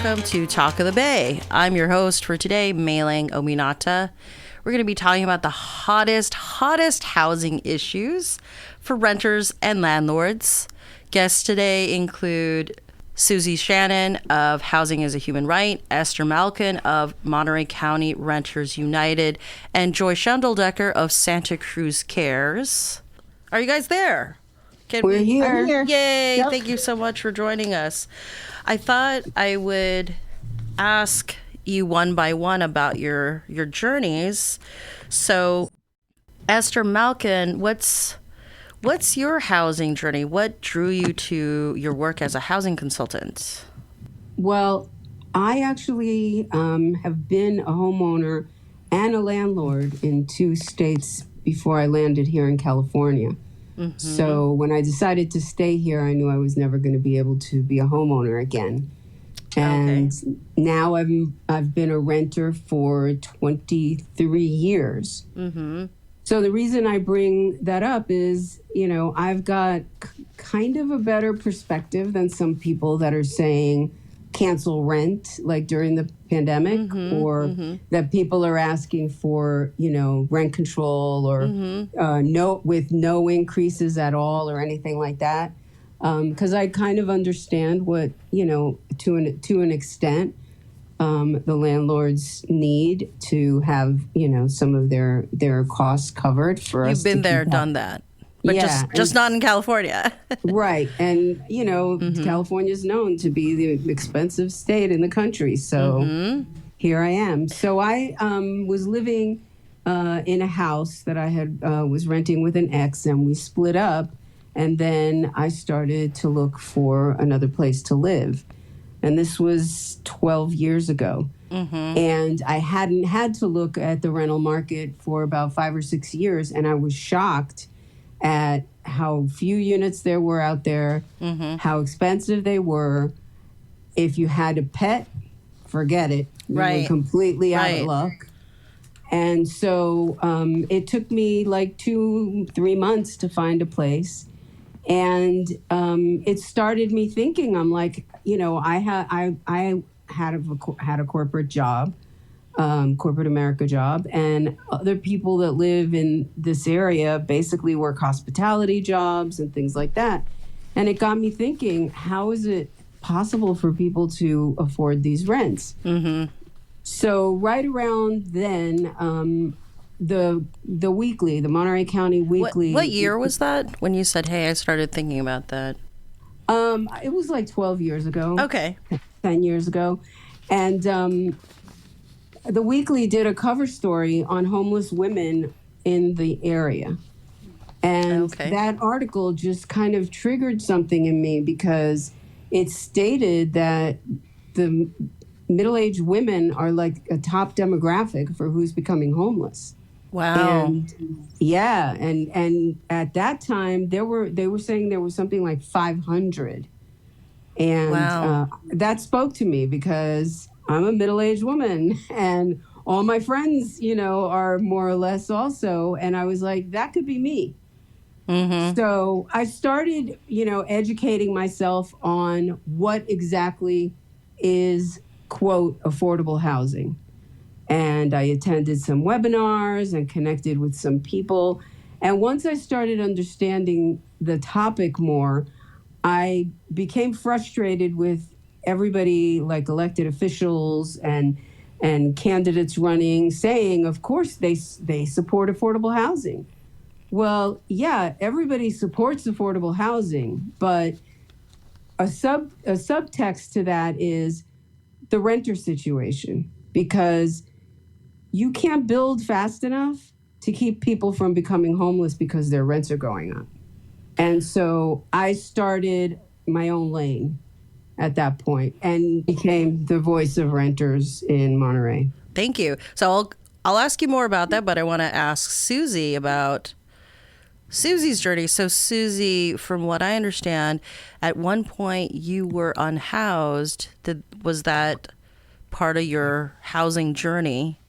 welcome to Talk of the Bay. I'm your host for today, Meilin Obinata. We're going to be talking about the hottest housing issues for renters and landlords. Guests today include Susie Shannon of Housing is a Human Right, Esther Malkin of Monterey County Renters United, and Joy Schendledecker of Santa Cruz Cares. Are you guys there? We're here. I'm here. Yay! Yep. Thank you so much for joining us. I thought I would ask you one by one about your journeys. So, Esther Malkin, what's your housing journey? What drew you to your work as a housing consultant? Well, I actually have been a homeowner and a landlord in 2 states before I landed here in California. Mm-hmm. So when I decided to stay here, I knew I was never going to be able to be a homeowner again. And now I've been a renter for 23 years. Mm-hmm. So the reason I bring that up is, I've got kind of a better perspective than some people that are saying cancel rent, like during the pandemic, or that people are asking for, rent control or with no increases at all or anything like that. Because I kind of understand what, to an extent, the landlords need to have, some of their costs covered for us. You've been there, done that. But just not in California. Right. And, California is known to be the expensive state in the country. So here I am. So I was living in a house that I had was renting with an ex, and we split up. And then I started to look for another place to live. And this was 12 years ago. And I hadn't had to look at the rental market for about 5 or 6 years. And I was shocked at how few units there were out there, how expensive they were. If you had a pet, forget it. You were completely out of luck. And so it took me like 2-3 months to find a place. And it started me thinking, I'm like, I had a corporate job, corporate America job, and other people that live in this area basically work hospitality jobs and things like that. And it got me thinking, how is it possible for people to afford these rents? So right around then, the weekly, the Monterey County Weekly. What year was that when you said, hey, I started thinking about that? It was like 12 years ago. Okay. 10 years ago. And the Weekly did a cover story on homeless women in the area. And that article just kind of triggered something in me because it stated that the middle-aged women are like a top demographic for who's becoming homeless. Wow. And at that time they were saying there was something like 500. And that spoke to me because I'm a middle-aged woman and all my friends, are more or less also. And I was like, that could be me. So I started, educating myself on what exactly is, quote, affordable housing. And I attended some webinars and connected with some people. And once I started understanding the topic more, I became frustrated with everybody, like elected officials and candidates running, saying, of course, they support affordable housing. Well, yeah, everybody supports affordable housing, but a subtext to that is the renter situation, because you can't build fast enough to keep people from becoming homeless because their rents are going up. And so I started my own lane at that point and became the voice of renters in Monterey. Thank you. So I'll ask you more about that, but I want to ask Susie about Susie's journey. So Susie, from what I understand, at one point you were unhoused. Was that part of your housing journey?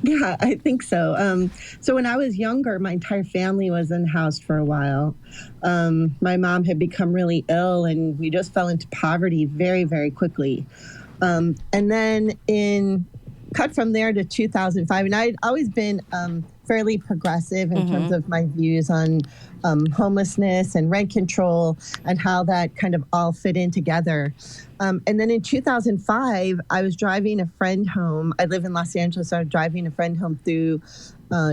Yeah, I think so. So when I was younger, my entire family was unhoused for a while. My mom had become really ill, and we just fell into poverty very, very quickly. And then cut from there to 2005, and I'd always been fairly progressive in terms of my views on homelessness and rent control and how that kind of all fit in together. And then in 2005, I was driving a friend home. I live in Los Angeles, so I was driving a friend home through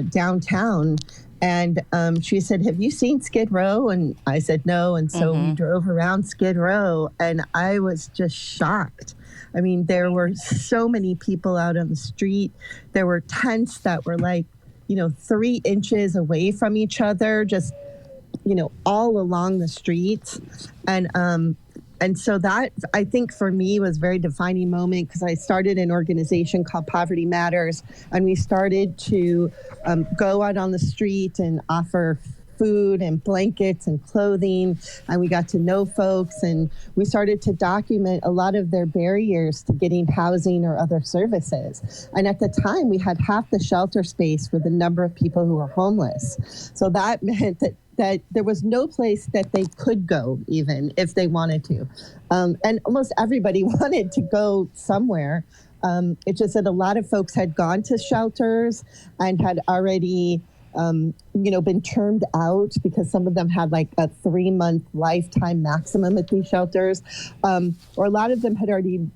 downtown. And she said, "Have you seen Skid Row?" And I said, "No." And so we drove around Skid Row, and I was just shocked. I mean, there were so many people out on the street. There were tents that were 3 inches away from each other, just, all along the streets. And so that, I think, for me was a very defining moment, because I started an organization called Poverty Matters, and we started to go out on the street and offer food and blankets and clothing, and we got to know folks, and we started to document a lot of their barriers to getting housing or other services. And at the time, we had half the shelter space for the number of people who were homeless. So that meant that there was no place that they could go, even if they wanted to. And almost everybody wanted to go somewhere. It's just that a lot of folks had gone to shelters and had already been termed out, because some of them had like a 3-month lifetime maximum at these shelters. Or a lot of them had already,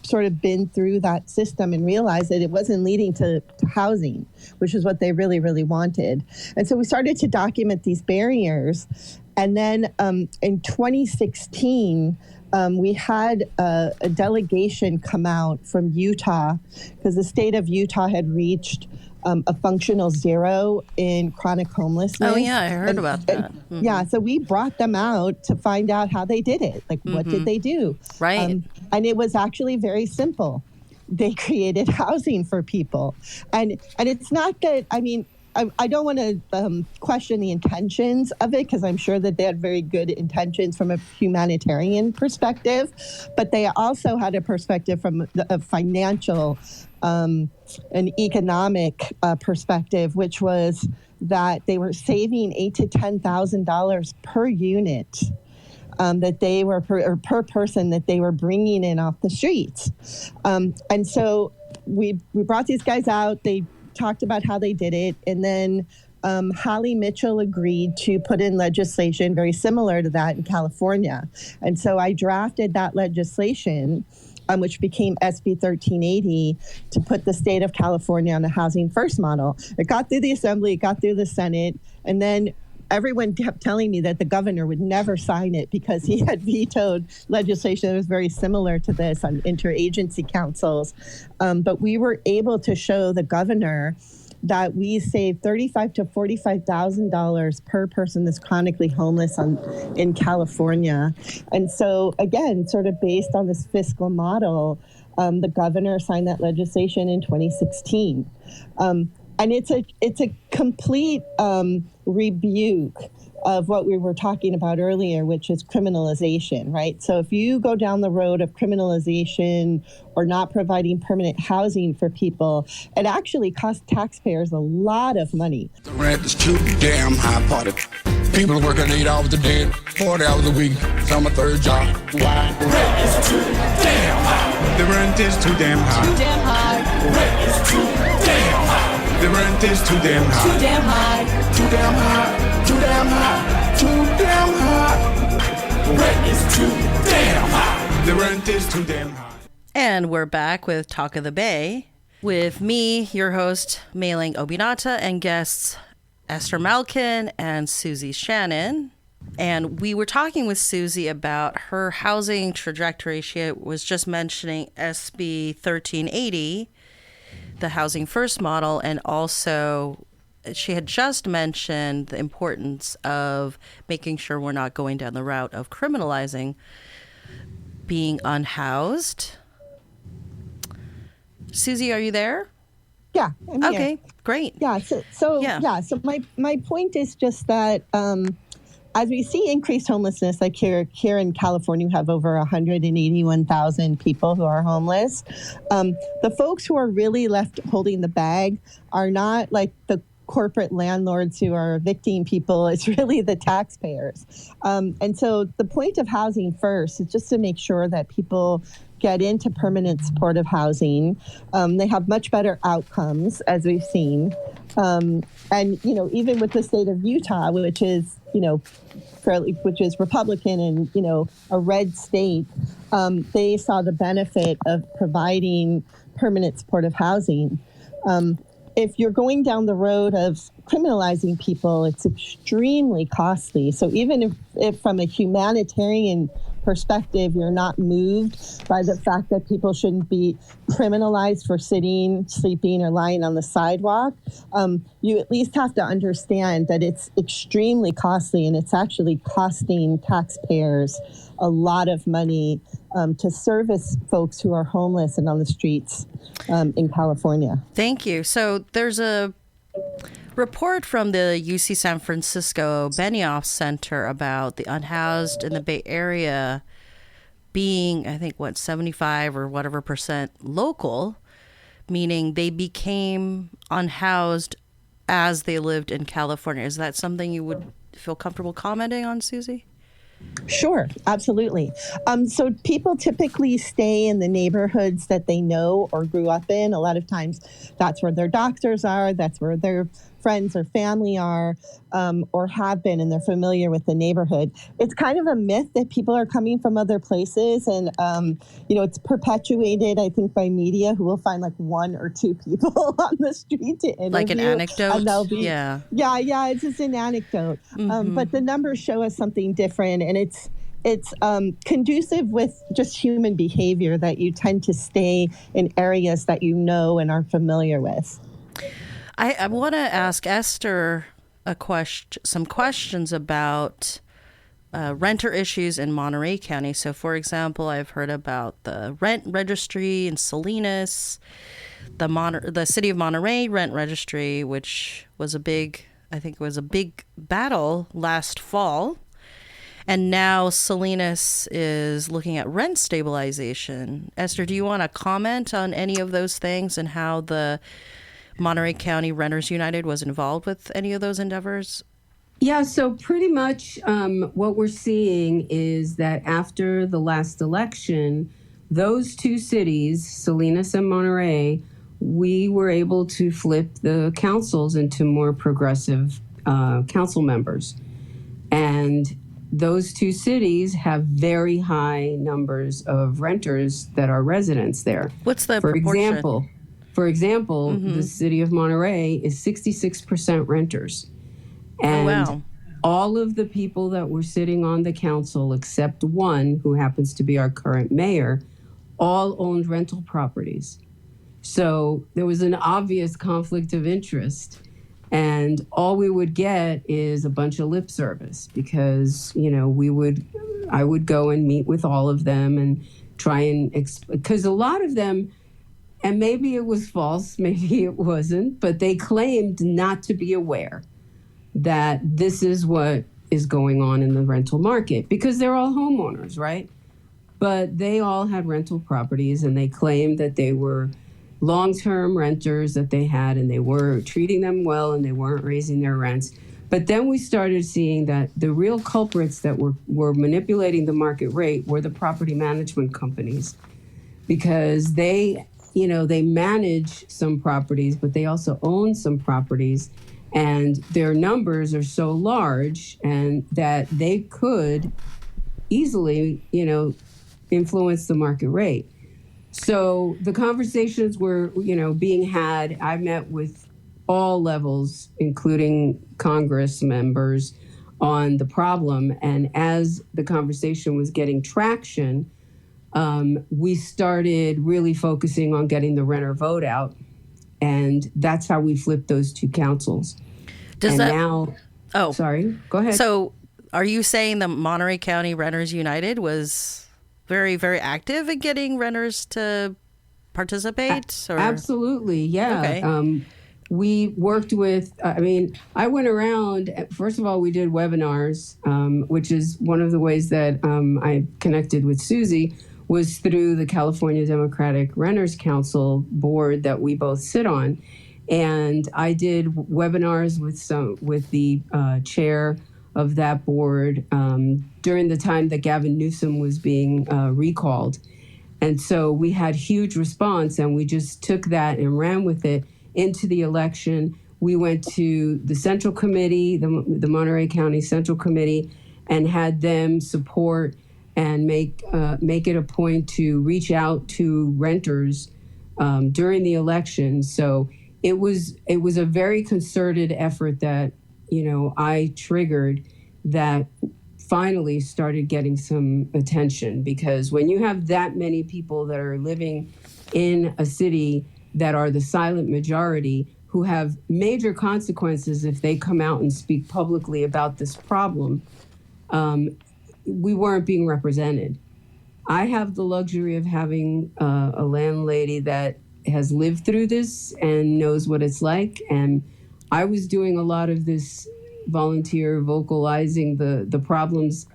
sort of been through that system and realized that it wasn't leading to housing, which is what they really, really wanted. And so we started to document these barriers. And then in 2016, we had a delegation come out from Utah, because the state of Utah had reached a functional zero in chronic homelessness. Oh, yeah, I heard about that. Yeah, so we brought them out to find out how they did it. Like, what did they do? Right. And it was actually very simple. They created housing for people. And it's not that, I don't want to question the intentions of it, because I'm sure that they had very good intentions from a humanitarian perspective, but they also had a perspective from a financial an economic perspective, which was that they were saving $8,000 to $10,000 per unit that they were per person that they were bringing in off the streets. And so we brought these guys out. They talked about how they did it, and then Holly Mitchell agreed to put in legislation very similar to that in California. And so I drafted that legislation, which became SB 1380, to put the state of California on a housing first model. It got through the Assembly, it got through the Senate, and then everyone kept telling me that the governor would never sign it because he had vetoed legislation that was very similar to this on interagency councils. But we were able to show the governor that we saved $35,000 to $45,000 per person that's chronically homeless in California. And so, again, sort of based on this fiscal model, the governor signed that legislation in 2016. And it's a complete rebuke of what we were talking about earlier, which is criminalization, right? So if you go down the road of criminalization or not providing permanent housing for people, it actually costs taxpayers a lot of money. The rent is too damn high, party. People are working 8 hours a day, 40 hours a week. Some a third job. Why? The rent is too damn high. The rent is too damn high. Too damn high. The rent is too damn high. The rent is too damn high. Too damn high. Too damn high. Too damn high. Too damn high. The rent is too damn high. The rent is too damn high. And we're back with Talk of the Bay with me, your host, Meilin Obinata, and guests Esther Malkin and Susie Shannon. And we were talking with Susie about her housing trajectory. She was just mentioning SB 1380, the housing first model, and also she had just mentioned the importance of making sure we're not going down the route of criminalizing being unhoused. Susie, are you there? Yeah. I'm here. Okay, great. Yeah. So my point is just that as we see increased homelessness, like here in California, we have over 181,000 people who are homeless. The folks who are really left holding the bag are not like the corporate landlords who are evicting people. It's really the taxpayers. And so the point of Housing First is just to make sure that people get into permanent supportive housing. They have much better outcomes, as we've seen. And, even with the state of Utah, which is, which is Republican and, a red state, they saw the benefit of providing permanent supportive housing. If you're going down the road of criminalizing people, it's extremely costly. So even if from a humanitarian perspective, you're not moved by the fact that people shouldn't be criminalized for sitting, sleeping, or lying on the sidewalk, you at least have to understand that it's extremely costly, and it's actually costing taxpayers a lot of money to service folks who are homeless and on the streets in California. Thank you. So there's a report from the UC San Francisco Benioff Center about the unhoused in the Bay Area being, I think, 75 or whatever percent local, meaning they became unhoused as they lived in California. Is that something you would feel comfortable commenting on, Susie? Sure, absolutely. So people typically stay in the neighborhoods that they know or grew up in. A lot of times that's where their doctors are, that's where their friends or family are, or have been, and they're familiar with the neighborhood. It's kind of a myth that people are coming from other places, and it's perpetuated, I think, by media, who will find like one or two people on the street to interview. Like an anecdote? Yeah, it's just an anecdote. Mm-hmm. But the numbers show us something different, and it's conducive with just human behavior that you tend to stay in areas that you know and are familiar with. I want to ask Esther some questions about renter issues in Monterey County. So, for example, I've heard about the rent registry in Salinas, the city of Monterey rent registry, which was a big battle last fall. And now Salinas is looking at rent stabilization. Esther, do you want to comment on any of those things and how the Monterey County Renters United was involved with any of those endeavors? Yeah, so pretty much what we're seeing is that after the last election, those two cities, Salinas and Monterey, we were able to flip the councils into more progressive council members. And those two cities have very high numbers of renters that are residents there. What's the proportion? For example, mm-hmm. the city of Monterey is 66% renters. And all of the people that were sitting on the council, except one who happens to be our current mayor, all owned rental properties. So there was an obvious conflict of interest. And all we would get is a bunch of lip service because, I would go and meet with all of them and try and, because a lot of them, and maybe it was false, maybe it wasn't, but they claimed not to be aware that this is what is going on in the rental market because they're all homeowners, right? But they all had rental properties and they claimed that they were long-term renters that they had and they were treating them well and they weren't raising their rents. But then we started seeing that the real culprits that were manipulating the market rate were the property management companies because they manage some properties, but they also own some properties, and their numbers are so large and that they could easily, influence the market rate. So the conversations were, being had. I met with all levels, including Congress members, on the problem. And as the conversation was getting traction, we started really focusing on getting the renter vote out. And that's how we flipped those two councils. Sorry, go ahead. So are you saying the Monterey County Renters United was very, very active in getting renters to participate? Or? Absolutely, yeah. Okay. we worked with, I went around, first of all, we did webinars, which is one of the ways that I connected with Susie was through the California Democratic Renters Council board that we both sit on. And I did webinars with the chair of that board during the time that Gavin Newsom was being recalled. And so we had huge response, and we just took that and ran with it into the election. We went to the Central Committee, the Monterey County Central Committee, and had them support and make it a point to reach out to renters during the election. So it was a very concerted effort that, I triggered that finally started getting some attention, because when you have that many people that are living in a city that are the silent majority who have major consequences if they come out and speak publicly about this problem, we weren't being represented. I have the luxury of having a landlady that has lived through this and knows what it's like. And I was doing a lot of this volunteer vocalizing the problems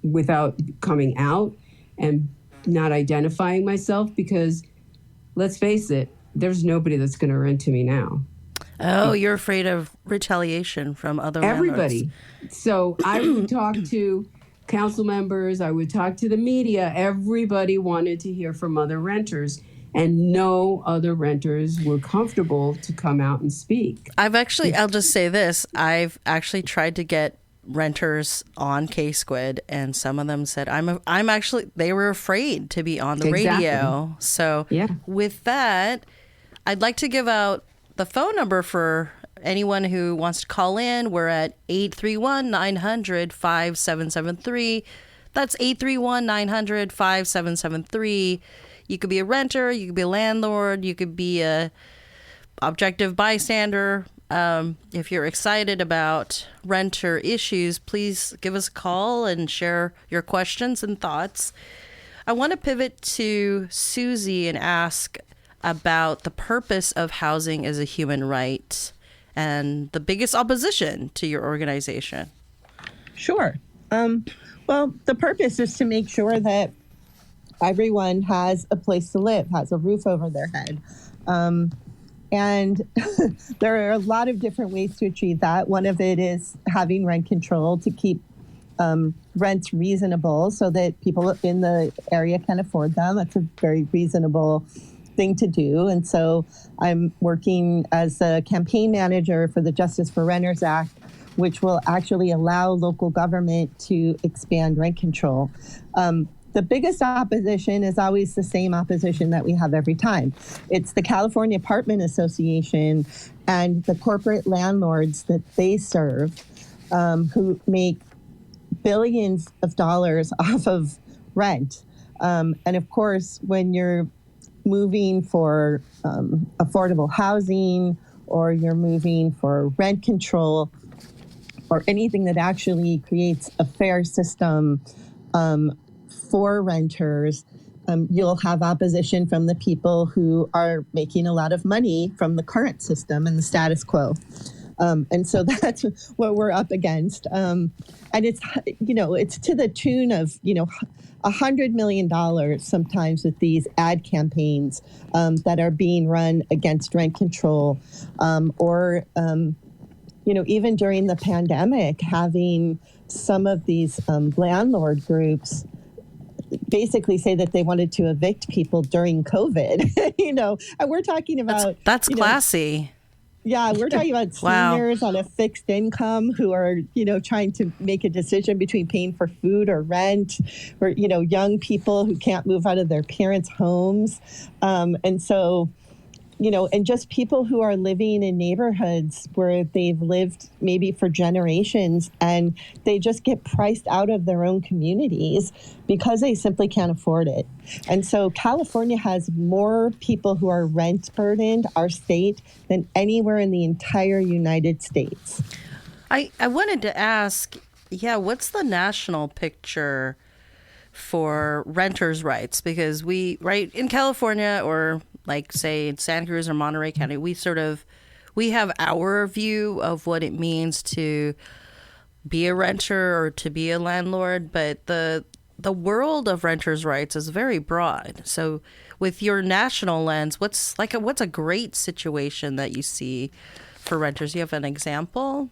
without coming out and not identifying myself, because let's face it, there's nobody that's going to rent to me now. Oh, you're afraid of retaliation from other everybody. landlords. So I would talk to council members, I would talk to the media. Everybody wanted to hear from other renters, and no other renters were comfortable to come out and speak. I'll just say this. I've actually tried to get renters on K-Squid, and some of them said they were afraid to be on the radio. So with that, I'd like to give out the phone number for anyone who wants to call in. We're at 831-900-5773. That's 831-900-5773. You could be a renter, you could be a landlord, you could be a objective bystander. If you're excited about renter issues, please give us a call and share your questions and thoughts. I want to pivot to Susie and ask about the purpose of housing as a human right and the biggest opposition to your organization. Sure. Well, the purpose is to make sure that everyone has a place to live, has a roof over their head. And there are a lot of different ways to achieve that. One of it is having rent control to keep rents reasonable so that people in the area can afford them. That's a very reasonable thing to do. And so I'm working as a campaign manager for the Justice for Renters Act, which will actually allow local government to expand rent control. The biggest opposition is always the same opposition that we have every time. It's the California Apartment Association and the corporate landlords that they serve, who make billions of dollars off of rent. And of course, when you're moving for affordable housing, or you're moving for rent control, or anything that actually creates a fair system for renters, you'll have opposition from the people who are making a lot of money from the current system and the status quo. And so that's what we're up against. And it's, it's to the tune of, $100 million sometimes with these ad campaigns that are being run against rent control, or even during the pandemic, having some of these landlord groups basically say that they wanted to evict people during COVID, and we're talking about... That's classy. Yeah, we're talking about seniors on a fixed income who are, trying to make a decision between paying for food or rent, or, young people who can't move out of their parents' homes. And so, and just people who are living in neighborhoods where they've lived maybe for generations, and they just get priced out of their own communities because they simply can't afford it. And so California has more people who are rent burdened, our state, than anywhere in the entire United States. I wanted to ask, what's the national picture for renters' rights? Because in California, or like say in Santa Cruz or Monterey County, we have our view of what it means to be a renter or to be a landlord, but the world of renters' rights is very broad. So with your national lens, what's a great situation that you see for renters? You have an example?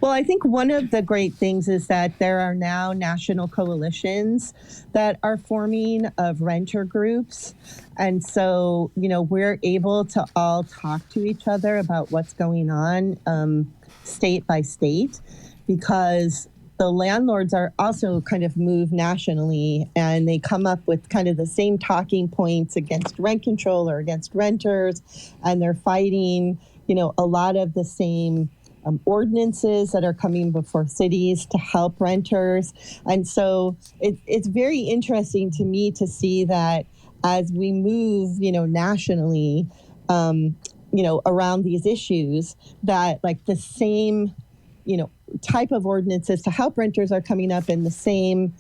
Well, I think one of the great things is that there are now national coalitions that are forming of renter groups. And so, we're able to all talk to each other about what's going on state by state, because the landlords are also kind of moved nationally, and they come up with kind of the same talking points against rent control or against renters, and they're fighting, a lot of the same ordinances that are coming before cities to help renters. And so it's very interesting to me to see that as we move, nationally, around these issues, that like the same, type of ordinances to help renters are coming up, and the same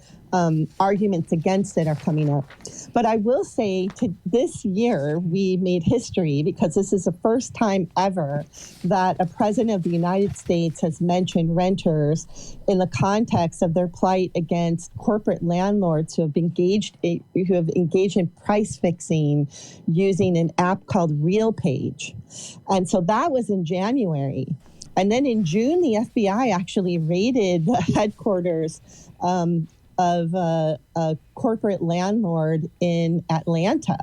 arguments against it are coming up. But I will say this year we made history, because this is the first time ever that a president of the United States has mentioned renters in the context of their plight against corporate landlords who have engaged in price fixing using an app called RealPage. And so that was in January. And then in June, the FBI actually raided the headquarters of a corporate landlord in Atlanta.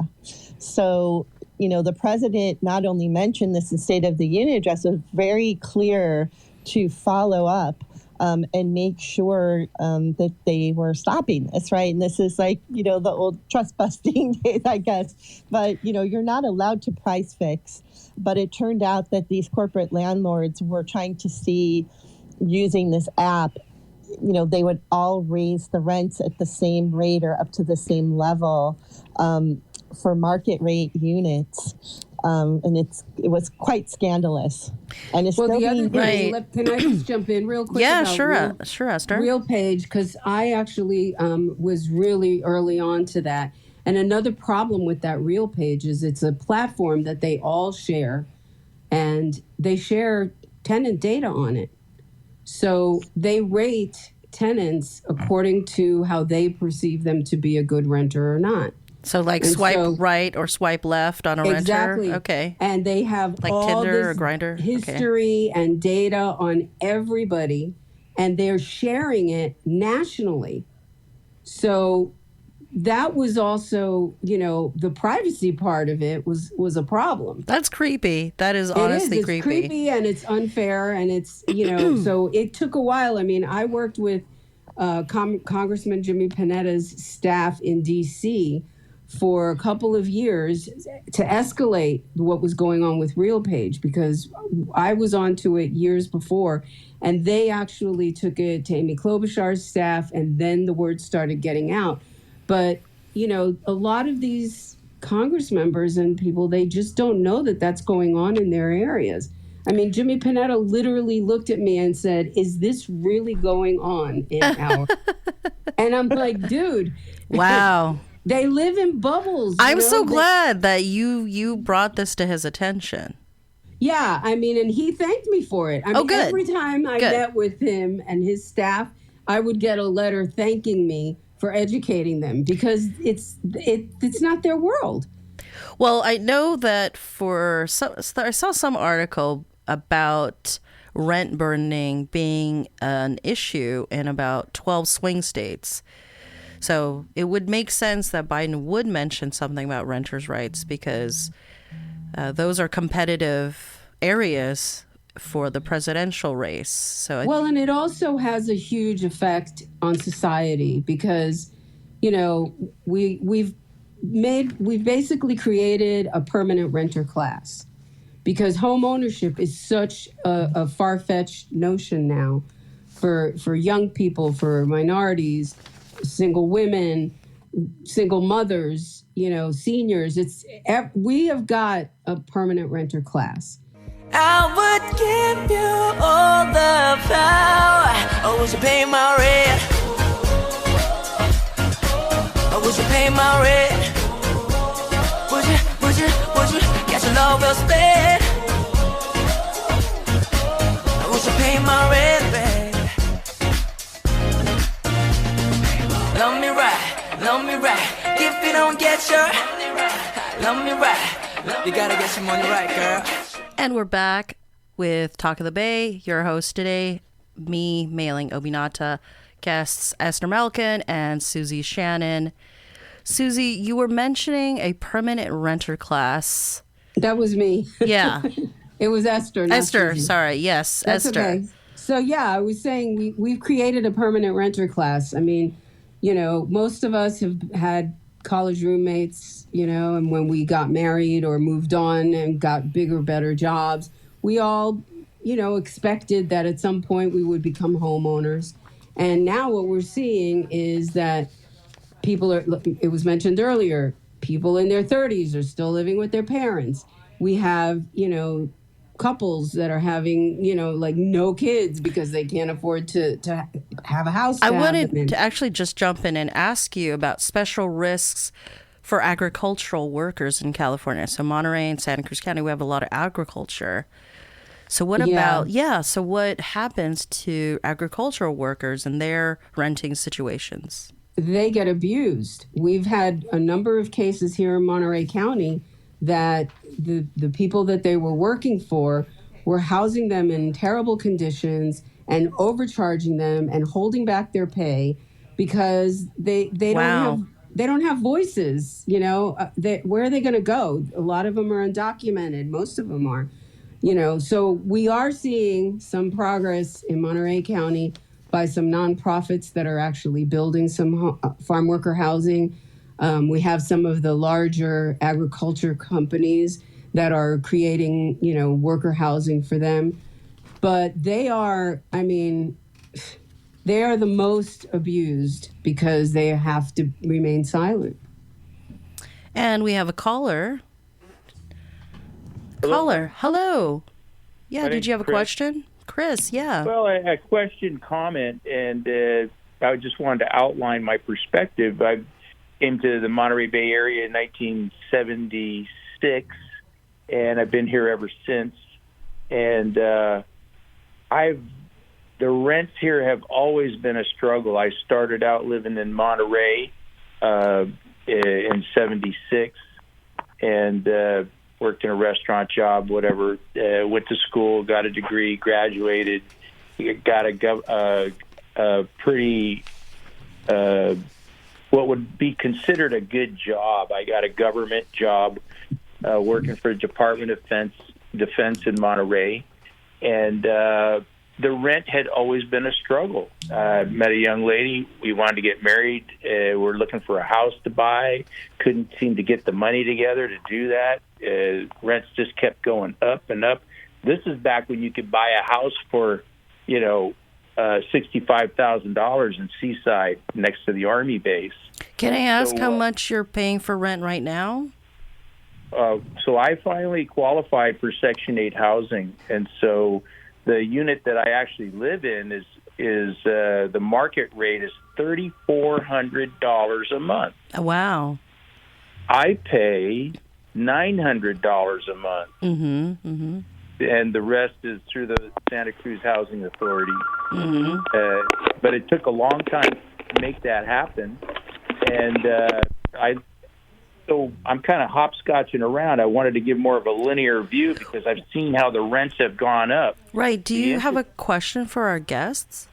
So, the president not only mentioned this in State of the Union address, was very clear to follow up and make sure that they were stopping this, right? And this is like, the old trust busting days, I guess. But, you're not allowed to price fix. But it turned out that these corporate landlords were trying to see, using this app, they would all raise the rents at the same rate or up to the same level for market rate units. And it was quite scandalous. And it's well, still the other being thing, can I just jump in real quick? Yeah, about sure, Esther. RealPage, because I actually was really early on to that. And another problem with that RealPage is it's a platform that they all share, and they share tenant data on it. So they rate tenants according to how they perceive them to be a good renter or not. So swipe right or swipe left on a renter? Exactly. Okay. And they have like all Tinder this or Grindr? history and data on everybody, and they're sharing it nationally. So that was also, the privacy part of it was a problem. That's creepy. That is honestly creepy. It's creepy, and it's unfair, and it's, so it took a while. I mean, I worked with Congressman Jimmy Panetta's staff in D.C. for a couple of years to escalate what was going on with RealPage, because I was onto it years before, and they actually took it to Amy Klobuchar's staff, and then the word started getting out. But, a lot of these Congress members and people, they just don't know that that's going on in their areas. I mean, Jimmy Panetta literally looked at me and said, "Is this really going on in our?" And I'm like, dude. Wow. They live in bubbles. I'm so glad that you brought this to his attention. Yeah, I mean, and he thanked me for it. I mean, good. Every time I met with him and his staff, I would get a letter thanking me for educating them, because it's not their world. Well, I know that I saw some article about rent burdening being an issue in about 12 swing states. So it would make sense that Biden would mention something about renters' rights, because those are competitive areas for the presidential race. So and it also has a huge effect on society, because, we've basically created a permanent renter class, because home ownership is such a far-fetched notion now for young people, for minorities, single women, single mothers, seniors. We have got a permanent renter class. I would give you all the power. Oh, would you pay my rent? Oh, would you pay my rent? Would you love well spent. I wish I paid my rent back. Love me right. If you don't get your love me right, you gotta get your money right, girl. And we're back with Talk of the Bay. Your host today, me, Meilin Obinata, guests Esther Malkin and Susie Shannon. Susie, you were mentioning a permanent renter class. That was me. Yeah. It was Esther. Not Esther, Susie. sorry. Yes, That's Esther. Okay. So, yeah, I was saying we've created a permanent renter class. I mean, most of us have had college roommates, and when we got married or moved on and got bigger, better jobs, we all, expected that at some point we would become homeowners. And now what we're seeing is that it was mentioned earlier, people in their 30s are still living with their parents. We have, couples that are having, no kids because they can't afford to have a house. I wanted to actually just jump in and ask you about special risks for agricultural workers in California. So Monterey and Santa Cruz County, we have a lot of agriculture. So what so what happens to agricultural workers and their renting situations? They get abused. We've had a number of cases here in Monterey County that the people that they were working for were housing them in terrible conditions and overcharging them and holding back their pay because they don't have voices. Where are they going to go? A lot of them are undocumented. Most of them are. So we are seeing some progress in Monterey County by some nonprofits that are actually building some farm worker housing. We have some of the larger agriculture companies that are creating, worker housing for them. But they are the most abused because they have to remain silent. And we have a caller. Hello. Yeah, did you have a question? Chris, yeah. Well, a question, comment, and I just wanted to outline my perspective. I came to the Monterey Bay area in 1976, and I've been here ever since. And the rents here have always been a struggle. I started out living in Monterey in 76, and worked in a restaurant job, whatever, went to school, got a degree, graduated, got a pretty, what would be considered a good job. I got a government job working for the Department of Defense in Monterey. And the rent had always been a struggle. I met a young lady. We wanted to get married. We're looking for a house to buy. Couldn't seem to get the money together to do that. Rents just kept going up and up. This is back when you could buy a house for, $65,000 in Seaside next to the Army base. Can I ask how much you're paying for rent right now? So I finally qualified for Section 8 housing, and so the unit that I actually live in is the market rate is $3,400 a month. Wow. I pay $900 a month. Mm-hmm. Mm-hmm. And the rest is through the Santa Cruz Housing Authority. Mm-hmm. But it took a long time to make that happen. And so I'm kind of hopscotching around. I wanted to give more of a linear view because I've seen how the rents have gone up. Right. Do you have a question for our guests?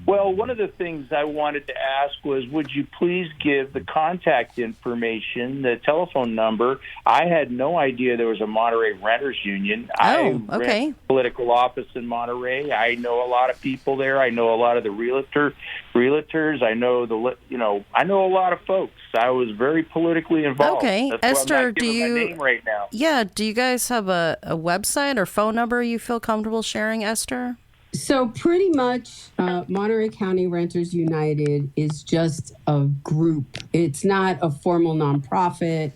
Well, one of the things I wanted to ask was, would you please give the contact information, the telephone number? I had no idea there was a Monterey Renters Union. Oh, okay. I ran political office in Monterey. I know a lot of people there. I know a lot of the realtors. I know I know a lot of folks. I was very politically involved. Okay, That's Esther, why I'm not giving my name right now. Yeah, do you guys have a website or phone number you feel comfortable sharing, Esther? So pretty much Monterey County Renters United is just a group. It's not a formal nonprofit.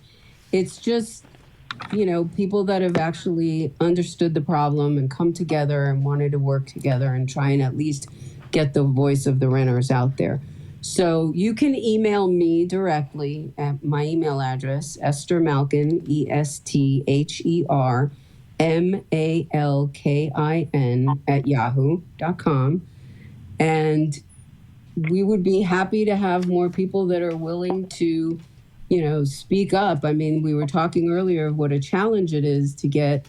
It's just, people that have actually understood the problem and come together and wanted to work together and try and at least get the voice of the renters out there. So you can email me directly at my email address, Esther Malkin, ESTHER MALKIN at yahoo.com. And we would be happy to have more people that are willing to, speak up. I mean, we were talking earlier of what a challenge it is to get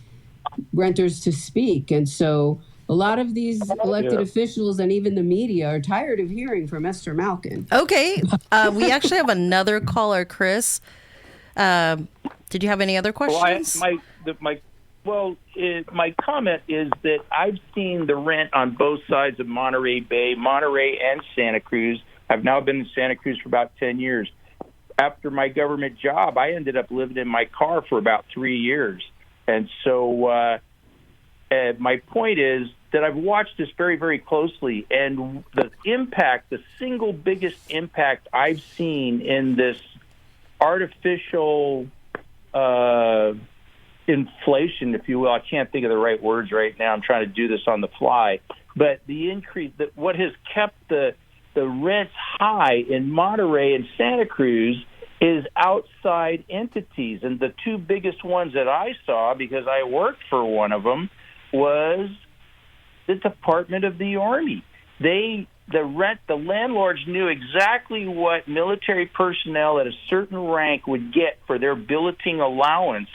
renters to speak. And so a lot of these elected officials and even the media are tired of hearing from Esther Malkin. Okay. We actually have another caller, Chris. Did you have any other questions? My comment is that I've seen the rent on both sides of Monterey Bay, Monterey and Santa Cruz. I've now been in Santa Cruz for about 10 years. After my government job, I ended up living in my car for about 3 years. And so my point is that I've watched this very, very closely, and the single biggest impact I've seen in this artificial inflation, if you will. I can't think of the right words right now. I'm trying to do this on the fly. But the increase, what has kept the rents high in Monterey and Santa Cruz is outside entities. And the two biggest ones that I saw, because I worked for one of them, was the Department of the Army. The landlords knew exactly what military personnel at a certain rank would get for their billeting allowance.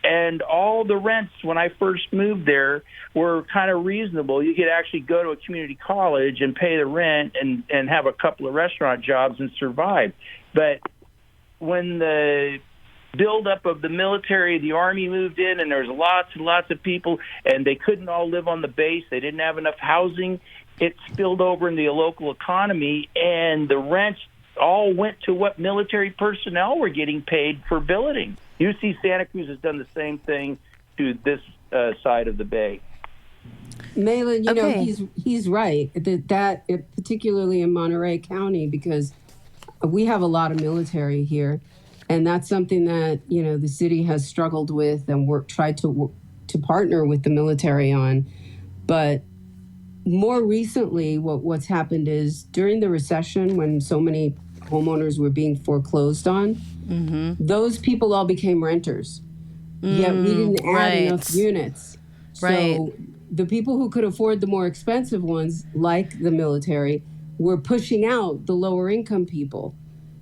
And all the rents when I first moved there were kind of reasonable. You could actually go to a community college and pay the rent and have a couple of restaurant jobs and survive. But when the buildup of the military, the Army moved in, and there was lots and lots of people, and they couldn't all live on the base. They didn't have enough housing. It spilled over in the local economy, and the rents all went to what military personnel were getting paid for billeting. UC Santa Cruz has done the same thing to this side of the bay. Meilin, he's right. That particularly in Monterey County, because we have a lot of military here, and that's something that the city has struggled with and tried to partner with the military on. But more recently, what's happened is during the recession, when so many homeowners were being foreclosed on, those people all became renters. Yet we didn't add enough units. So the people who could afford the more expensive ones, like the military, were pushing out the lower income people.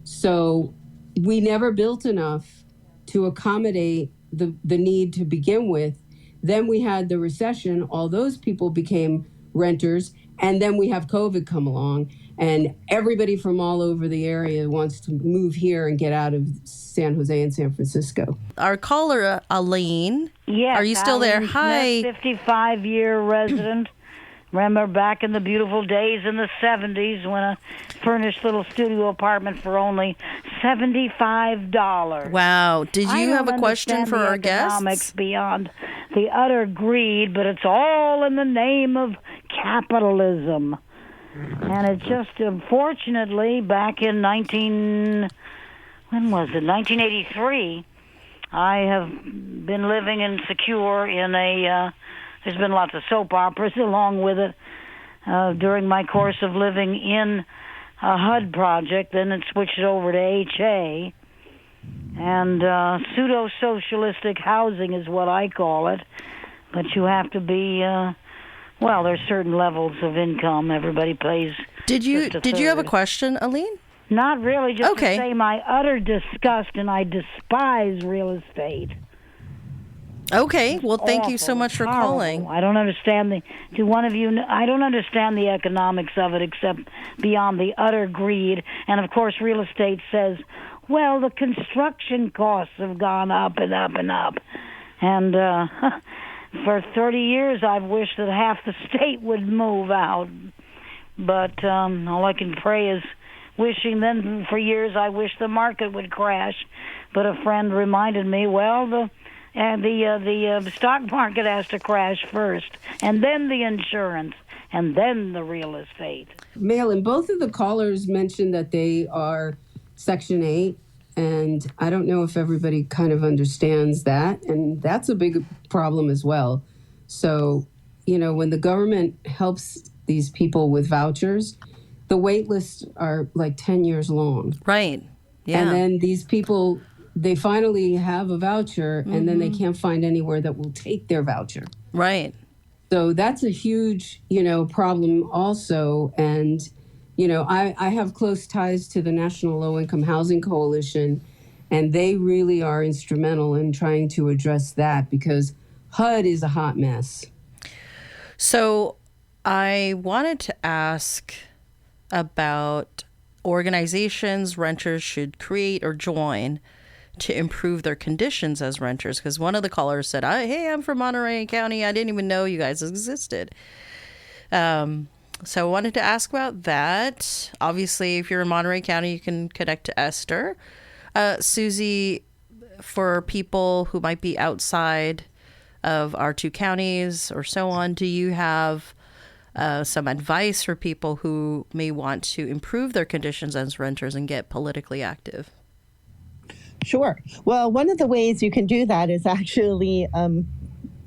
So we never built enough to accommodate the need to begin with. Then we had the recession. All those people became renters. And then we have COVID come along. And everybody from all over the area wants to move here and get out of San Jose and San Francisco. Our caller, Aline. Yes. Are you still there? Hi. 55-year resident. Remember back in the beautiful days in the 70s when a furnished little studio apartment for only $75. Wow. Did you have a question for our guests? Economics beyond the utter greed, but it's all in the name of capitalism. And it just, unfortunately, back in 1983, I have been living insecure in there's been lots of soap operas along with it during my course of living in a HUD project. Then it switched over to HA. And pseudo-socialistic housing is what I call it. But you have to be... there's certain levels of income. Everybody pays. Did you have a question, Aline? Not really. Just to say my utter disgust, and I despise real estate. Okay. Well, thank you so much for calling. I don't understand I don't understand the economics of it except beyond the utter greed. And of course, real estate says, well, the construction costs have gone up and up and up, and. For 30 years, I've wished that half the state would move out. But all I can pray is wishing then for years I wish the market would crash. But a friend reminded me, the stock market has to crash first, and then the insurance, and then the real estate. Meilin, both of the callers mentioned that they are Section 8. And I don't know if everybody kind of understands that. And that's a big problem as well. So, when the government helps these people with vouchers, the wait lists are like 10 years long. Right. Yeah. And then these people, they finally have a voucher, and then they can't find anywhere that will take their voucher. Right. So that's a huge, problem also. And, I have close ties to the National Low Income Housing Coalition, and they really are instrumental in trying to address that because HUD is a hot mess. So I wanted to ask about organizations renters should create or join to improve their conditions as renters, because one of the callers said, hey, I'm from Monterey County. I didn't even know you guys existed. So I wanted to ask about that. Obviously, if you're in Monterey County, you can connect to Esther. Susie, for people who might be outside of our two counties or so on, do you have some advice for people who may want to improve their conditions as renters and get politically active? Sure. Well, one of the ways you can do that is actually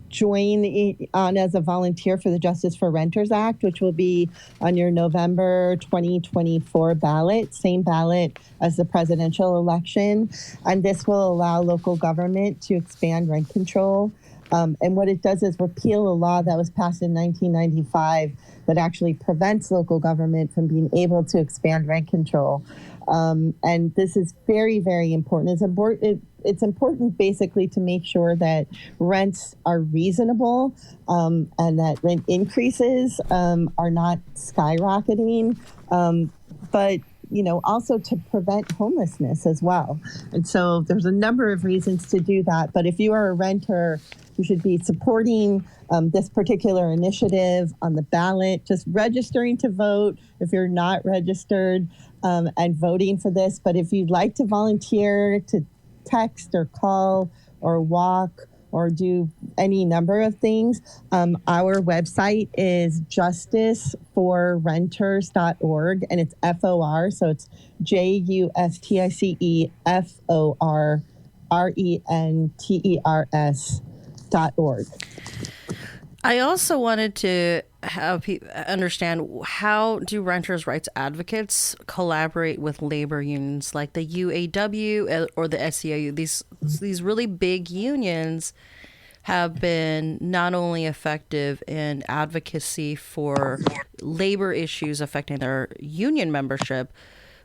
join on as a volunteer for the Justice for Renters Act, which will be on your November 2024 ballot, same ballot as the presidential election. And this will allow local government to expand rent control. And what it does is repeal a law that was passed in 1995 that actually prevents local government from being able to expand rent control. And this is very, very important. It's important basically to make sure that rents are reasonable and that rent increases are not skyrocketing, but also to prevent homelessness as well. And so there's a number of reasons to do that. But if you are a renter, you should be supporting this particular initiative on the ballot, just registering to vote if you're not registered, and voting for this. But if you'd like to volunteer to text or call or walk or do any number of things, our website is justiceforrenters.org, and it's FOR, so it's JUSTICEFORRENTERS.org. I also wanted to have people understand, how do renters' rights advocates collaborate with labor unions like the UAW or the SEIU? These really big unions have been not only effective in advocacy for labor issues affecting their union membership,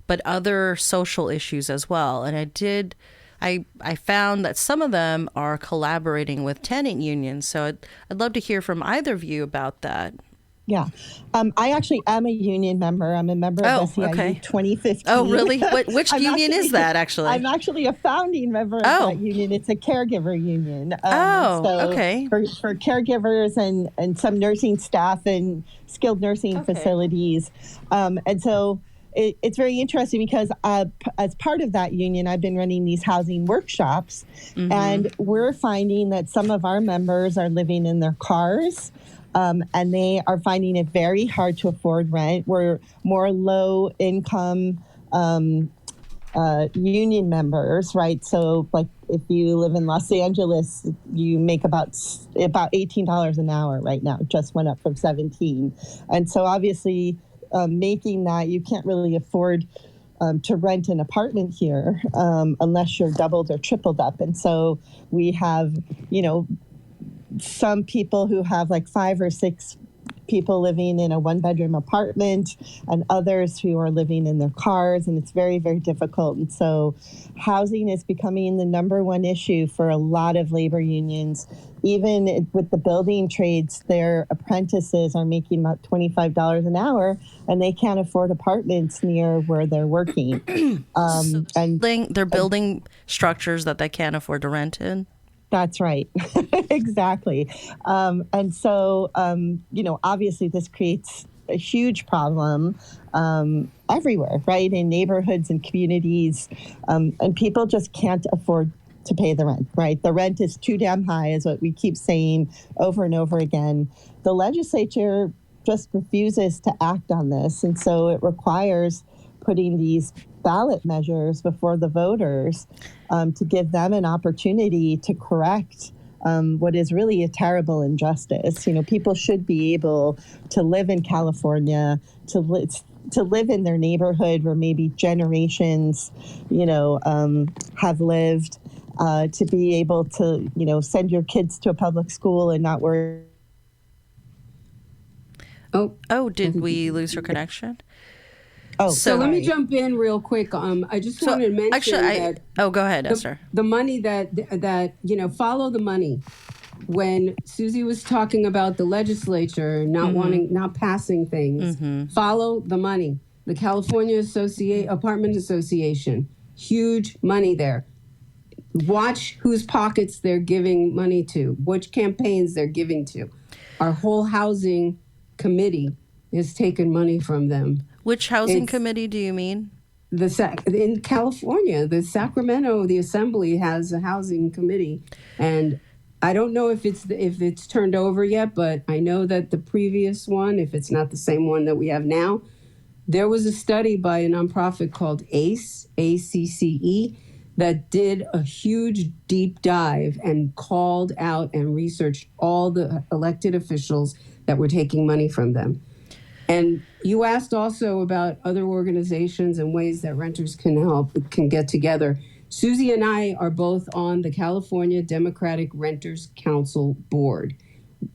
but other social issues as well. And I found that some of them are collaborating with tenant unions. So I'd love to hear from either of you about that. Yeah. I actually am a union member. I'm a member of SEIU 2015. Oh, really? Which union is that, actually? I'm actually a founding member of that union. It's a caregiver union. Okay. For caregivers and some nursing staff and skilled nursing facilities. And so it's very interesting because as part of that union, I've been running these housing workshops, and we're finding that some of our members are living in their cars, and they are finding it very hard to afford rent. We're more low income union members, right? So like if you live in Los Angeles, you make about $18 an hour right now. It just went up from 17. And so obviously making that, you can't really afford to rent an apartment here unless you're doubled or tripled up. And so we have, some people who have like 5 or 6 people living in a 1-bedroom apartment and others who are living in their cars, and it's very, very difficult. And so housing is becoming the number one issue for a lot of labor unions. Even with the building trades, their apprentices are making about $25 an hour, and they can't afford apartments near where they're working. They're building structures that they can't afford to rent in. That's right. Exactly. And so, obviously this creates a huge problem everywhere, right? In neighborhoods and communities. And people just can't afford to pay the rent, right? The rent is too damn high, is what we keep saying over and over again. The legislature just refuses to act on this. And so it requires putting these ballot measures before the voters to give them an opportunity to correct what is really a terrible injustice. People should be able to live in California, to live in their neighborhood where maybe generations, have lived, to be able to, send your kids to a public school and not worry. Oh, did we lose her connection? Oh, so let me jump in real quick. I just wanted to mention that. Oh, go ahead, Esther. The money that follow the money. When Susie was talking about the legislature not passing things, follow the money. The California Apartment Association, huge money there. Watch whose pockets they're giving money to, which campaigns they're giving to. Our whole housing committee is taking money from them. Which housing committee do you mean? In California, the Sacramento, the Assembly has a housing committee, and I don't know if it's turned over yet, but I know that the previous one, if it's not the same one that we have now, there was a study by a nonprofit called ACE, ACCE, that did a huge deep dive and called out and researched all the elected officials that were taking money from them. And you asked also about other organizations and ways that renters can get together. Susie and I are both on the California Democratic Renters Council board.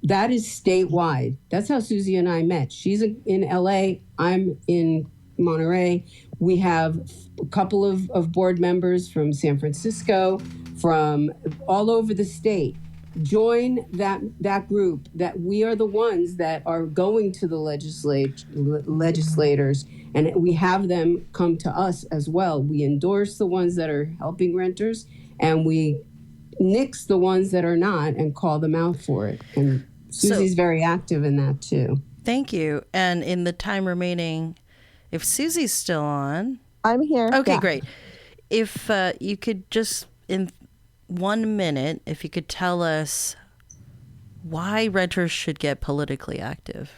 That is statewide. That's how Susie and I met. She's in LA, I'm in Monterey. We have a couple of board members from San Francisco, from all over the state. Join that group. That we are the ones that are going to the legislators, and we have them come to us as well. We endorse the ones that are helping renters, and we nix the ones that are not and call them out for it. And Susie's very active in that too. Thank you. And in the time remaining, if Susie's still on. I'm here. Okay, yeah. Great. If you could just, in 1 minute, if you could tell us why renters should get politically active.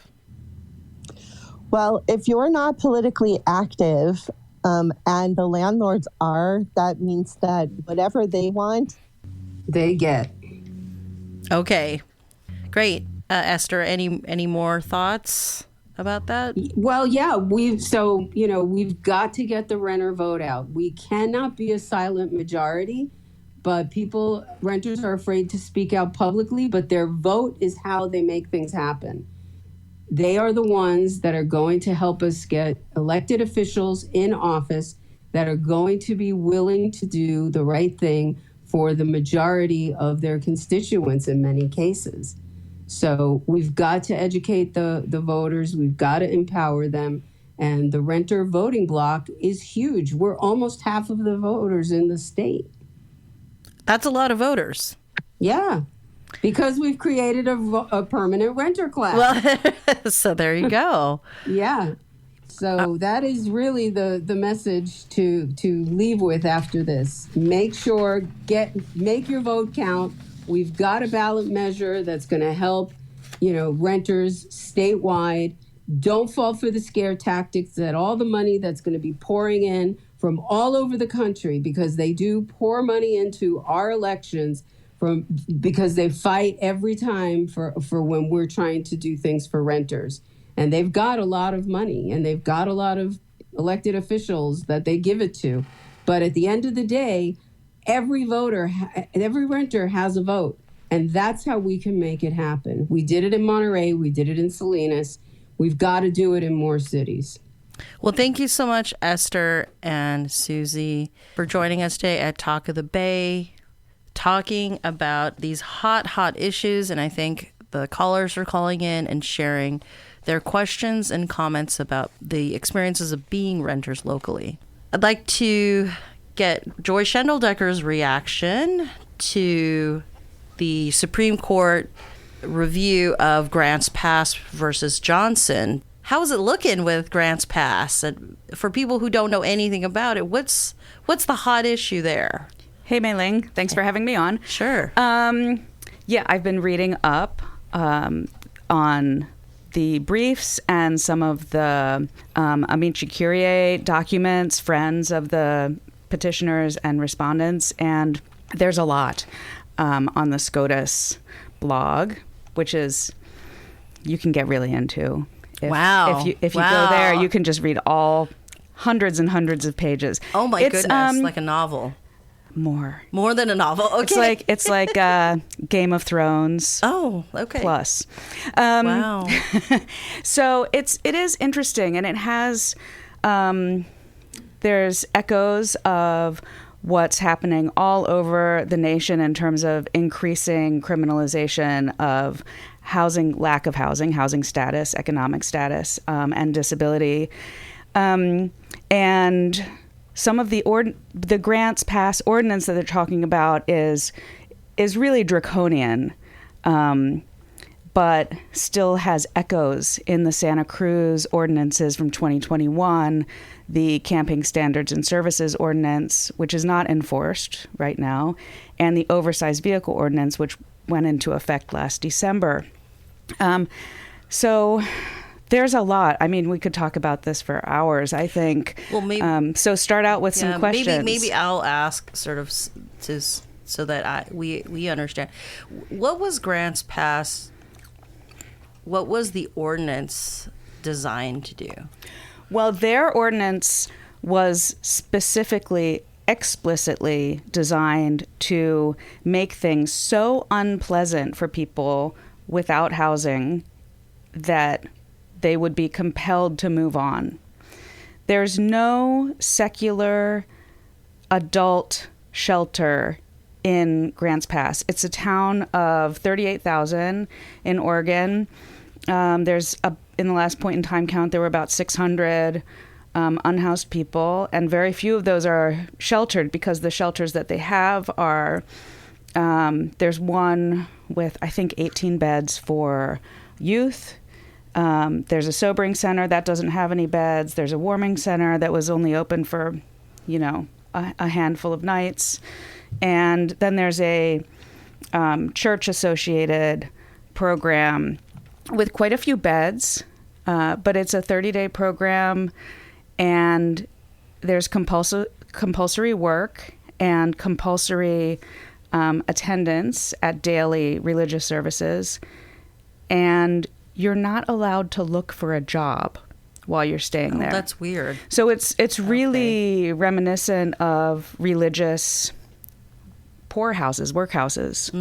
Well, if you're not politically active and the landlords are, that means that whatever they want, they get. Okay, great. Esther, any more thoughts about that? Well, yeah, we've got to get the renter vote out. We cannot be a silent majority. But renters are afraid to speak out publicly, but their vote is how they make things happen. They are the ones that are going to help us get elected officials in office that are going to be willing to do the right thing for the majority of their constituents in many cases. So we've got to educate the voters. We've got to empower them. And the renter voting bloc is huge. We're almost half of the voters in the state. That's a lot of voters. Yeah, because we've created a permanent renter class. Well, so there you go. Yeah. So that is really the message to leave with after this. Make sure, make your vote count. We've got a ballot measure that's going to help, renters statewide. Don't fall for the scare tactics that all the money that's going to be pouring in from all over the country, because they do pour money into our elections because they fight every time for when we're trying to do things for renters. And they've got a lot of money and they've got a lot of elected officials that they give it to. But at the end of the day, every renter has a vote. And that's how we can make it happen. We did it in Monterey. We did it in Salinas. We've got to do it in more cities. Well, thank you so much, Esther and Susie, for joining us today at Talk of the Bay, talking about these hot issues. And I think the callers are calling in and sharing their questions and comments about the experiences of being renters locally. I'd like to get Joy Schendledecker's reaction to the Supreme Court review of Grants Pass versus Johnson. How's it looking with Grants Pass? And for people who don't know anything about it, what's the hot issue there? Hey, Meilin. Thanks for having me on. Sure. Yeah, I've been reading up on the briefs and some of the amici curiae documents, friends of the petitioners and respondents, and there's a lot on the SCOTUS blog, which is you can get really into. Wow. If you go there, you can just read all hundreds and hundreds of pages. Oh my goodness, like a novel. More than a novel. Okay. It's like Game of Thrones. Oh, okay. Plus. Wow. So it is interesting, and it has there's echoes of what's happening all over the nation in terms of increasing criminalization of housing, lack of housing status, economic status, and disability. And some of the Grants Pass ordinance that they're talking about is really draconian, but still has echoes in the Santa Cruz ordinances from 2021, the Camping Standards and Services Ordinance, which is not enforced right now, and the Oversized Vehicle Ordinance, which went into effect last December. So there's a lot. I mean, we could talk about this for hours, I think. Well, maybe. So start out with some questions. Maybe I'll ask sort of so that we understand. What was Grants Pass? What was the ordinance designed to do? Well, their ordinance was explicitly designed to make things so unpleasant for people without housing that they would be compelled to move on. There's no secular adult shelter in Grants Pass. It's a town of 38,000 in Oregon. In the last point in time count, there were about 600 unhoused people, and very few of those are sheltered because the shelters that they have are, there's one with, I think, 18 beds for youth. There's a sobering center that doesn't have any beds. There's a warming center that was only open for, a handful of nights. And then there's a church-associated program with quite a few beds, but it's a 30-day program, and there's compulsory work and compulsory attendance at daily religious services, and you're not allowed to look for a job while you're staying there. That's weird. So it's really reminiscent of religious poorhouses, workhouses.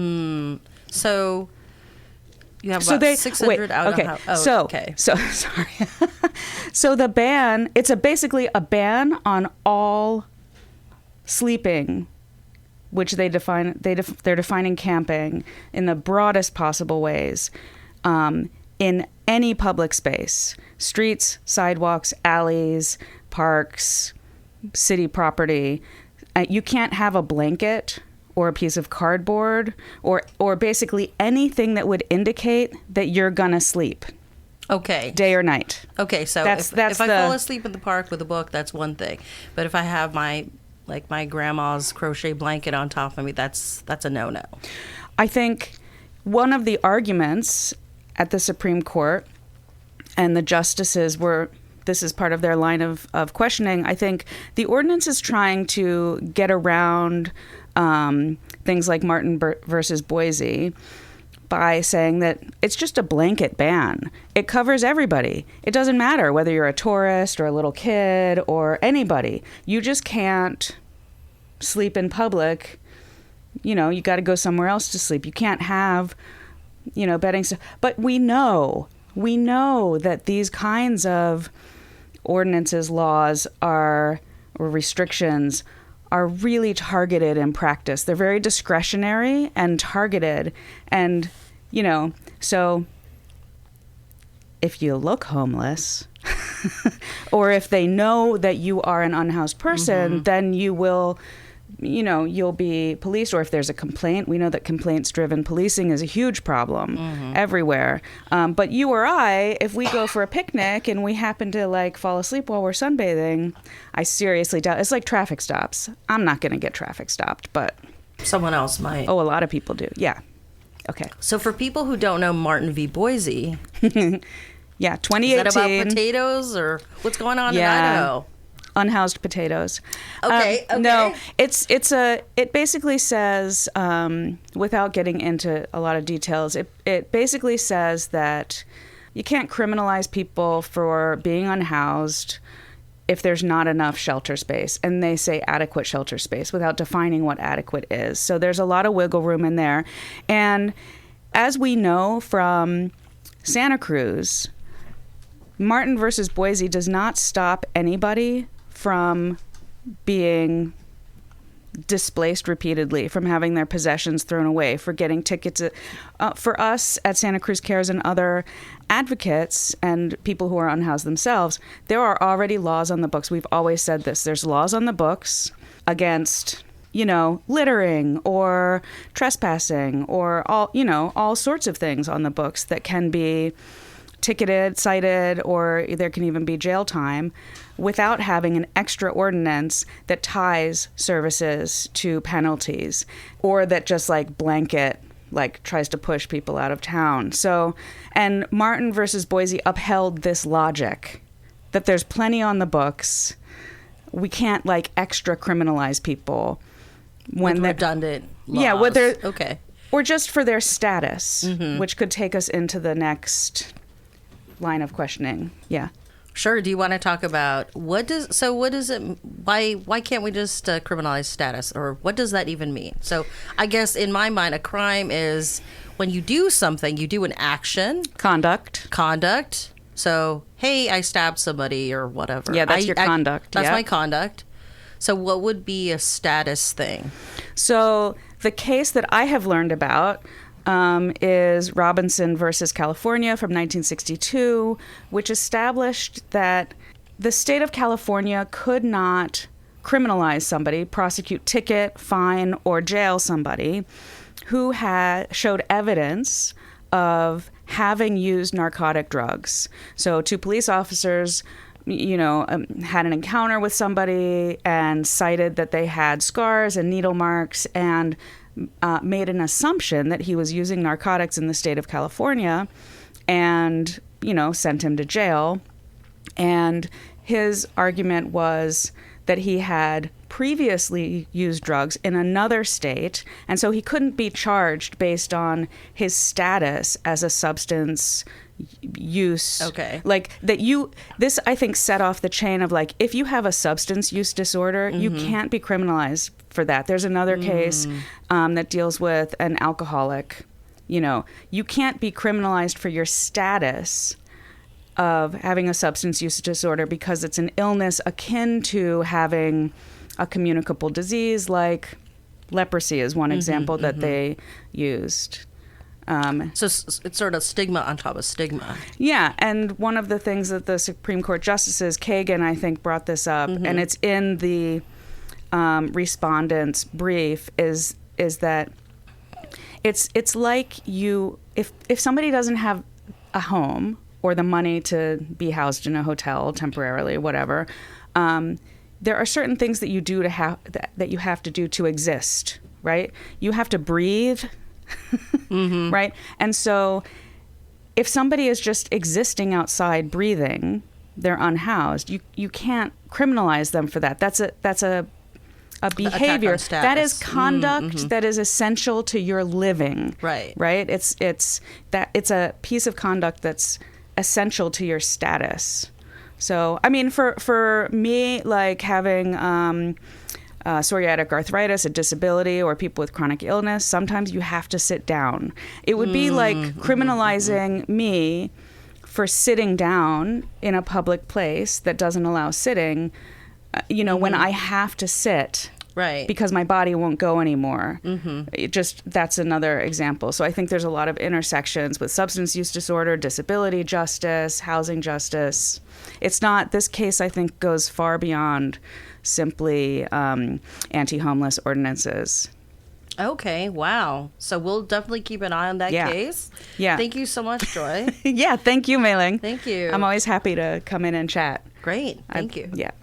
So you have about 600 out okay. on house. So sorry. So the ban, it's basically a ban on all sleeping, which they're defining camping in the broadest possible ways, in any public space, streets, sidewalks, alleys, parks, city property. You can't have a blanket or a piece of cardboard or basically anything that would indicate that you're gonna sleep. Okay. Day or night. Okay, so if I fall asleep in the park with a book, that's one thing. But if I have my grandma's crochet blanket on top of me, that's a no-no. I think one of the arguments at the Supreme Court, and the justices this is part of their line of questioning, I think the ordinance is trying to get around things like Martin versus Boise by saying that it's just a blanket ban. It covers everybody. It doesn't matter whether you're a tourist or a little kid or anybody. You just can't sleep in public. You got to go somewhere else to sleep. You can't have, bedding stuff. But we know that these kinds of ordinances, laws or restrictions are really targeted in practice. They're very discretionary and targeted. And, so if you look homeless or if they know that you are an unhoused person, then you will, you'll be policed. Or if there's a complaint, we know that complaints-driven policing is a huge problem everywhere. But you or I, if we go for a picnic and we happen to fall asleep while we're sunbathing, I seriously doubt. It's like traffic stops. I'm not going to get traffic stopped, but someone else might. Oh, a lot of people do. Yeah. Okay. So for people who don't know Martin v. Boise, yeah, 2018. Is that about potatoes or what's going on in Idaho? Unhoused potatoes. Okay. No, it basically says, without getting into a lot of details, it basically says that you can't criminalize people for being unhoused if there's not enough shelter space. And they say adequate shelter space without defining what adequate is. So there's a lot of wiggle room in there. And as we know from Santa Cruz, Martin versus Boise does not stop anybody from being displaced repeatedly, from having their possessions thrown away, for getting tickets. For us at Santa Cruz Cares and other advocates and people who are unhoused themselves, there are already laws on the books. We've always said this. There's laws on the books against, littering or trespassing or all sorts of things on the books that can be ticketed, cited, or there can even be jail time without having an extra ordinance that ties services to penalties or that just blanket tries to push people out of town. So, and Martin versus Boise upheld this logic that there's plenty on the books. We can't extra criminalize people when they're redundant laws. Yeah, whether okay, or just for their status, which could take us into the next line of questioning. Yeah. Sure. Do you want to talk about why can't we just criminalize status, or what does that even mean? So I guess in my mind, a crime is when you do something, you do an action. Conduct. So, hey, I stabbed somebody or whatever. Yeah, that's your conduct. That's my conduct. So what would be a status thing? So the case that I have learned about is Robinson versus California from 1962, which established that the state of California could not criminalize somebody, prosecute, ticket, fine, or jail somebody who had showed evidence of having used narcotic drugs. So two police officers, had an encounter with somebody and cited that they had scars and needle marks and made an assumption that he was using narcotics in the state of California and, sent him to jail. And his argument was that he had previously used drugs in another state, and so he couldn't be charged based on his status as a substance use. Okay. This I think set off the chain of if you have a substance use disorder, you can't be criminalized for that. There's another case that deals with an alcoholic. You can't be criminalized for your status of having a substance use disorder because it's an illness akin to having a communicable disease, like leprosy is one example that they used. So it's sort of stigma on top of stigma. Yeah, and one of the things that the Supreme Court justices, Kagan, I think, brought this up, and it's in the respondent's brief, is that it's like if somebody doesn't have a home or the money to be housed in a hotel temporarily, whatever, there are certain things that you do that you have to do to exist, right? You have to breathe. Right? And so if somebody is just existing outside breathing, they're unhoused, you can't criminalize them for that. That's a behavior that is conduct that is essential to your living. Right. It's a piece of conduct that's essential to your status. So I mean, for me, having psoriatic arthritis, a disability, or people with chronic illness, sometimes you have to sit down. It would be like criminalizing me for sitting down in a public place that doesn't allow sitting, when I have to sit. Right. Because my body won't go anymore. That's another example. So I think there's a lot of intersections with substance use disorder, disability justice, housing justice. This case, I think, goes far beyond simply anti-homeless ordinances. Okay, wow. So we'll definitely keep an eye on that case. Yeah. Thank you so much, Joy. Yeah, thank you, Meilin. Thank you. I'm always happy to come in and chat. Great. Thank you. Yeah.